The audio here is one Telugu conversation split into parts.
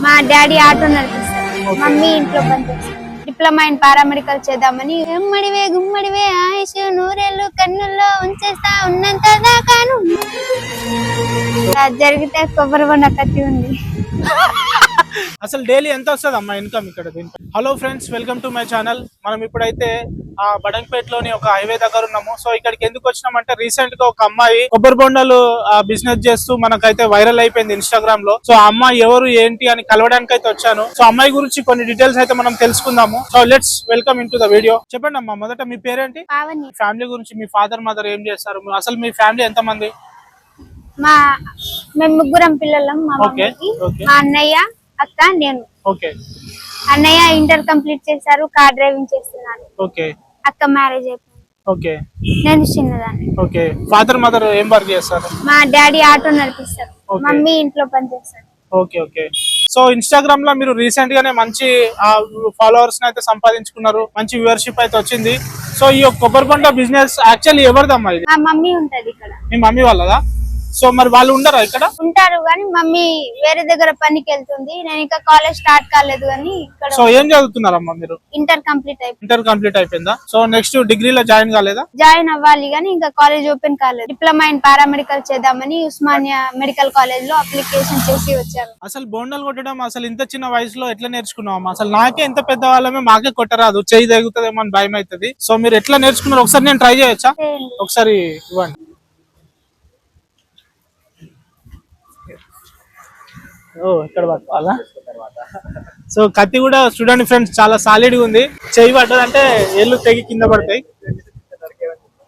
మా డాడీ ఆటో నడిపిస్తారు, మమ్మీ ఇంట్లో పనిచేస్తారు. డిప్లొమా ఇన్ పారామెడికల్ చేద్దామని గుమ్మడివే ఆయుష్ నూరేళ్ళు కన్నుల్లో ఉంచేస్తా ఉన్నంత దాకాను జరిగితే కొబ్బరి బొండ కత్తి ఉంది. అసలు డైలీ ఎంత వస్తుంది అమ్మా ఇన్కమ్ ఇక్కడ? Hello friends, welcome to my channel. మనం ఇప్పుడైతే ఆ బడంపేటలోని ఒక హైవే దగ్గర ఉన్నాము. సో ఇక్కడికి ఎందుకు వచ్చినామంటే, రీసెంట్ గా ఒక అమ్మాయి కొబ్బరి బొండలు బిజినెస్ చేస్తూ మనకైతే వైరల్ అయిపోయింది ఇన్స్టాగ్రామ్ లో. సో ఆ అమ్మాయి ఎవరు ఏంటి అని కలవడానికి అయితే వచ్చాను. సో అమ్మాయి గురించి కొన్ని డీటెయిల్స్ అయితే మనం తెలుసుకుందాము. So let's welcome in to the video. చెప్పండి అమ్మా, మొదట మీ పేరేంటి? ఫ్యామిలీ గురించి, మీ ఫాదర్ మదర్ ఏం చేస్తారు, అసలు మీ ఫ్యామిలీ ఎంత మంది? మేము ముగ్గురం పిల్లలం. మా అన్నయ్య, అక్క, నేను. ఓకే. అన్నయ్య ఇంటర్ కంప్లీట్ చేశారు, కార్ డ్రైవింగ్ చేస్తున్నారు. ఓకే. అక్క మ్యారేజ్ అయిపోయింది. ఓకే. నేను చిన్నదాన్ని. ఓకే. ఫాదర్ మదర్ ఏం వర్క్ చేస్తారు? మా డాడీ ఆటో నడిపిస్తారు, మమ్మీ ఇంట్లో పనిచేస్తారు. ఓకే. ఓకే. సో ఇన్స్టాగ్రామ్ లో మీరు రీసెంట్ గానే మంచి ఫాలోవర్స్ అయితే సంపాదించుకున్నారు, మంచి వ్యూవర్షిప్ అయితే వచ్చింది. సో ఈ కొబ్బరి బొండ బిజినెస్ యాక్చువల్లీ ఎవరిదమ్మా ఇది? మా మమ్మీ ఉంటది ఇక్కడ. మీ మమ్మీ వాళ్ళదా? సో మరి వాళ్ళు ఉండరా ఇక్కడ? ఉంటారు కానీ మమ్మీ వేరే దగ్గర పనికి వెళ్తుంది. నేను ఇంకా కాలేజ్ స్టార్ట్ కాలేదు కానీ ఇక్కడ. సో ఏం చదువుతున్నారమ్మా మీరు? ఇంటర్ కంప్లీట్ అయిపోయిందా? సో నెక్స్ట్ డిగ్రీలో జాయిన్ కాలేదా? జాయిన్ అవ్వాలి కానీ ఇంకా కాలేజ్ ఓపెన్ కాలేదు. డిప్లొమా ఇన్ పారామెడికల్ చేద్దామని ఉస్మానియా మెడికల్ కాలేజ్ లో అప్లికేషన్ చేసి వచ్చాను. అసలు బోండాలు కొట్టడం అసలు ఇంత చిన్న వయసులో ఎట్లా నేర్చుకున్నావమ్మా? అసలు నాకే ఇంత పెద్ద వాళ్ళమే మాకే కొట్టరాదు, చెయ్యి తగ్గుతుందేమో అని భయం అవుతుంది. సో మీరు ఎట్లా నేర్చుకున్నారు? ఒకసారి నేను ట్రై చేయొచ్చా? ఒకసారి ఇవ్వండి. ఇక్కడ పట్టుకోవాలా? సో కత్తి కూడా చూడండి ఫ్రెండ్స్, చాలా సాలిడ్ గా ఉంది. చెయ్యి పడ్డదంటే ఏళ్ళు తెగి కింద పడతాయి.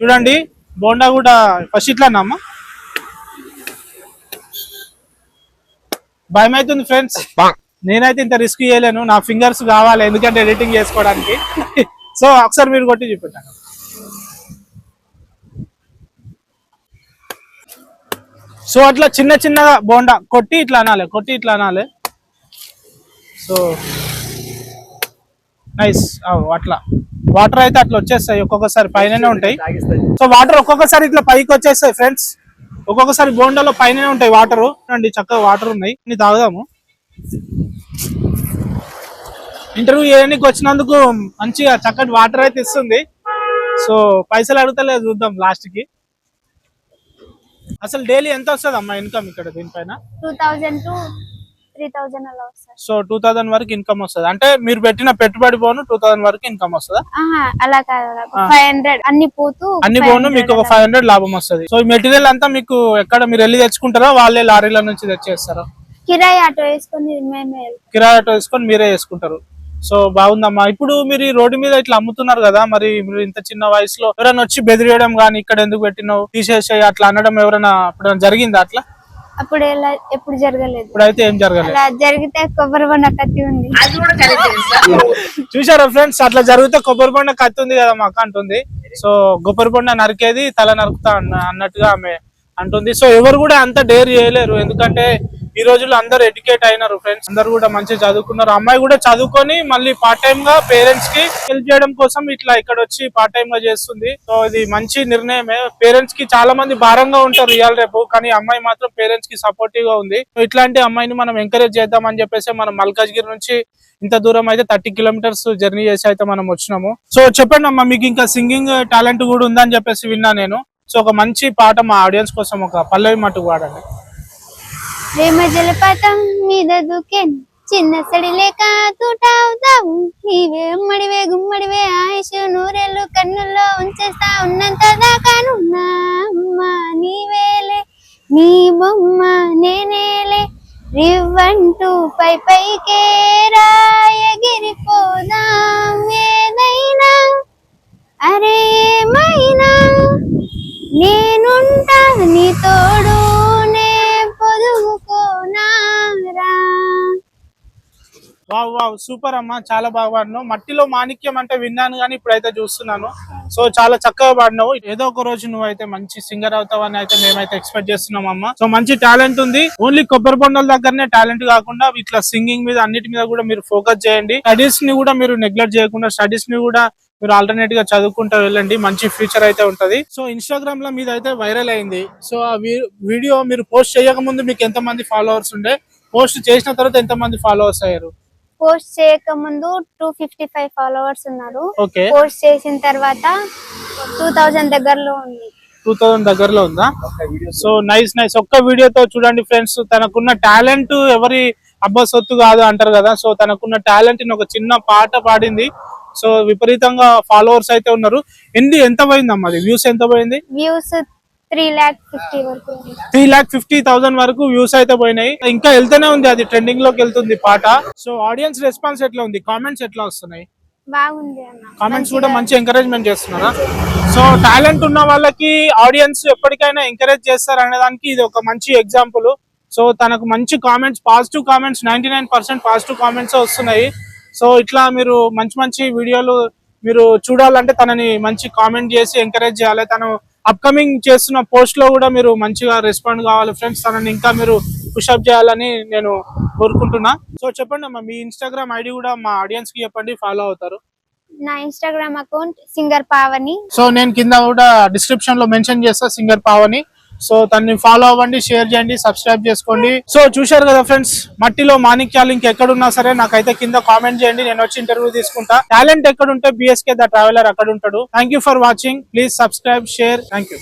చూడండి, బోండా కూడా ఫస్ట్ ఇట్లానా అమ్మా? భయం అవుతుంది ఫ్రెండ్స్, నేనైతే ఇంత రిస్క్ చేయలేను. నా ఫింగర్స్ కావాలి ఎందుకంటే ఎడిటింగ్ చేసుకోవడానికి. సో ఒకసారి మీరు కొట్టి చూపెట్టాను. సో అట్లా చిన్న చిన్నగా బోండా కొట్టి ఇట్లా అనాలి. So nice. అట్లా వాటర్ అయితే అట్లా వచ్చేస్తాయి, ఒక్కొక్కసారి పైననే ఉంటాయి. సో వాటర్ ఒక్కొక్కసారి ఇట్లా పైకి వచ్చేస్తాయి ఫ్రెండ్స్, ఒక్కొక్కసారి బోండాలో పైననే ఉంటాయి వాటర్. అండి చక్కగా వాటర్ ఉన్నాయి, ఇన్ని తాగుదాము. ఇంటర్వ్యూ చేయడానికి వచ్చినందుకు మంచిగా చక్కటి వాటర్ అయితే ఇస్తుంది. సో పైసలు అడుగుతలేదు, చూద్దాం లాస్ట్ కి. అసలు డైలీ ఎంత వస్తుంది అమ్మా ఇన్కమ్ ఇక్కడ దీనిపైన? 2000 to 3000 అలా వస్తుంది. సో 2000 వరకు ఇన్కమ్ వస్తుంది అంటే మీరు పెట్టిన పెట్టుబడి పోను 2000 వరకు ఇన్కమ్ వస్తుందా? అలా కాదు, 500 అన్ని పోను మీకు ఒక 500 లాభం వస్తుంది. సో ఈ మెటీరియల్ అంతా మీకు ఎక్కడ మీరు వెళ్ళి తెచ్చుకుంటారా, వాళ్ళే లారీల నుంచి తెచ్చేస్తారా? కిరాయి ఆటో వేసుకొని మీరే వేసుకుంటారు. సో బాగుందమ్మా. ఇప్పుడు మీరు ఈ రోడ్డు మీద ఇట్లా అమ్ముతున్నారు కదా, మరి మీరు ఇంత చిన్న వయసులో ఎవరైనా వచ్చి బెదిరియడం గానీ, ఇక్కడ ఎందుకు పెట్టినావు తీసేసాయి అట్లా అనడం ఎవరైనా అప్పుడు జరిగిందా? అట్లా ఎప్పుడు జరగలేదు. ఇప్పుడైతే ఏం జరగలేదు. జరిగితే కొబ్బరి బొండ కత్తి ఉంది. చూసారా ఫ్రెండ్స్, అట్లా జరిగితే కొబ్బరి బొండ కత్తి ఉంది కదా మాకు అంటుంది. సో కొబ్బరి బొండ నరికేది తల నరుకుతా అన్నట్టుగా ఆమె అంటుంది. సో ఎవరు కూడా అంత డేర్ చేయలేరు, ఎందుకంటే ఈ రోజుల్లో అందరు ఎడ్యుకేట్ అయినారు ఫ్రెండ్స్, అందరు కూడా మంచిగా చదువుకున్నారు. అమ్మాయి కూడా చదువుకొని మళ్ళీ పార్ట్ టైమ్ గా పేరెంట్స్ కి హెల్ప్ చేయడం కోసం ఇట్లా ఇక్కడ వచ్చి పార్ట్ టైమ్ గా చేస్తుంది. సో ఇది మంచి నిర్ణయమే. పేరెంట్స్ కి చాలా మంది భారంగా ఉంటారు ఇవాళ రేపు, కానీ అమ్మాయి మాత్రం పేరెంట్స్ కి సపోర్టివ్ గా ఉంది. సో ఇట్లాంటి అమ్మాయిని మనం ఎంకరేజ్ చేద్దాం అని చెప్పేసి మనం మల్కాజ్గిరి నుంచి ఇంత దూరం అయితే 30 కిలోమీటర్స్ జర్నీ చేసి అయితే మనం వచ్చినాము. సో చెప్పండి అమ్మా, మీకు ఇంకా సింగింగ్ టాలెంట్ కూడా ఉందని చెప్పేసి విన్నా నేను. సో ఒక మంచి పాట మా ఆడియన్స్ కోసం ఒక పల్లవి మట్టుకు పాడండి. ప్రేమ జలపాతం మీద దూకేను, చిన్న సడిలేక తూటావుతావు, నీవే గుమ్మడివే ఆయుష్ నూరేళ్ళు కన్నుల్లో ఉంచేస్తా ఉన్నంత దాకాను నా అమ్మ నీవేలే, నీ బొమ్మ నేనేలే, రివ్వంటూ పైకే రాయగిరిపోదాం ఏదైనా, అరే ఏమైనా నేనుంటా నీ తోడు, వావ్ సూపర్ అమ్మా, చాలా బాగా పాడినావు. మట్టిలో మాణిక్యం అంటే విన్నాను కానీ ఇప్పుడైతే చూస్తున్నాను. సో చాలా చక్కగా పాడినావు. ఏదో ఒక రోజు నువ్వైతే మంచి సింగర్ అవుతావని అయితే మేమైతే ఎక్స్పెక్ట్ చేస్తున్నాం అమ్మా. సో మంచి టాలెంట్ ఉంది. ఓన్లీ కొబ్బరి బొండల దగ్గరనే టాలెంట్ కాకుండా ఇట్లా సింగింగ్ మీద అన్నిటి మీద కూడా మీరు ఫోకస్ చేయండి. స్టడీస్ ని కూడా మీరు నెగ్లెక్ట్ చేయకుండా స్టడీస్ ని కూడా మీరు ఆల్టర్నేట్ గా చదువుకుంటూ వెళ్ళండి, మంచి ఫ్యూచర్ అయితే ఉంటది. సో ఇన్స్టాగ్రామ్ లో మీద అయితే వైరల్ అయింది. సో ఆ వీడియో మీరు పోస్ట్ చేయక ముందు మీకు ఎంత మంది ఫాలోవర్స్ ఉండే, పోస్ట్ చేసిన తర్వాత ఎంత మంది ఫాలోవర్స్ అయ్యారు? పోస్ట్ చేయక ముందు 255 ఫాలోవర్స్ ఉన్నారు. ఓకే. పోస్ట్ చేసిన తర్వాత 2000 దగ్గరలో ఉంది. 2000 దగ్గరలో ఉందా? So nice. ఒక్క వీడియోతో చూడండి ఫ్రెండ్స్, తనకున్న టాలెంట్ ఎవరి అబ్బా సొత్తు కాదు అంటారు కదా. సో తనకున్న టాలెంట్ ని ఒక చిన్న పాట పాడింది. సో విపరీతంగా ఫాలోవర్స్ అయితే ఉన్నారు. ఎంత పోయిందమ్మా అది? వ్యూస్ ఎంత పోయింది? వ్యూస్ 3,50,000 వరకు. 3,50,000 వరకు వ్యూస్ అయితే పోయినాయి. ఇంకా వెళ్తూనే ఉంది, అది ట్రెండింగ్ లోకి వెళ్తుంది పాట. సో ఆడియన్స్ రెస్పాన్స్ ఎట్లా ఉంది? కామెంట్స్ ఎట్లా వస్తున్నాయి? బాగుంది అన్న. కామెంట్స్ కూడా మంచి ఎంకరేజ్మెంట్ చేస్తున్నారా? సో టాలెంట్ ఉన్న వాళ్ళకి ఆడియన్స్ ఎప్పటికైనా ఎంకరేజ్ చేస్తారు అనే దానికి ఇది ఒక మంచి ఎగ్జాంపుల్. సో తనకు మంచి comments, positive comments, 99% positive comments వస్తున్నాయి. సో ఇట్లా మీరు మంచి వీడియోలు మీరు చూడాలంటే తనని మంచి కామెంట్ చేసి ఎంకరేజ్ చేయాలి. తను అప్కమింగ్ చేస్తున్న పోస్ట్ లో కూడా మీరు మంచిగా రెస్పాండ్ కావాలి ఫ్రెండ్స్. తనని ఇంకా మీరు పుషప్ చేయాలని నేను కోరుకుంటున్నా. సో చెప్పండి అమ్మా, మీ ఇన్స్టాగ్రామ్ ఐడి కూడా మా ఆడియన్స్ కి చెప్పండి, ఫాలో అవుతారు. నా Instagram account singer Pavani. So నేను కింద కూడా డిస్క్రిప్షన్ లో మెన్షన్ చేస్తా సింగర్ పావని. సో తనని ఫాలో అవ్వండి, షేర్ చేయండి, సబ్స్క్రైబ్ చేసుకోండి. సో చూశారు కదా ఫ్రెండ్స్, మట్టిలో మాణిక్యాలు ఇంకెక్కడున్నా సరే నాకైతే కింద కామెంట్ చేయండి, నేను వచ్చి ఇంటర్వ్యూ తీసుకుంటా. టాలెంట్ ఎక్కడుంటే BSK ద ట్రావెలర్ అక్కడ ఉంటాడు. Thank you for watching. Please subscribe, share. Thank you.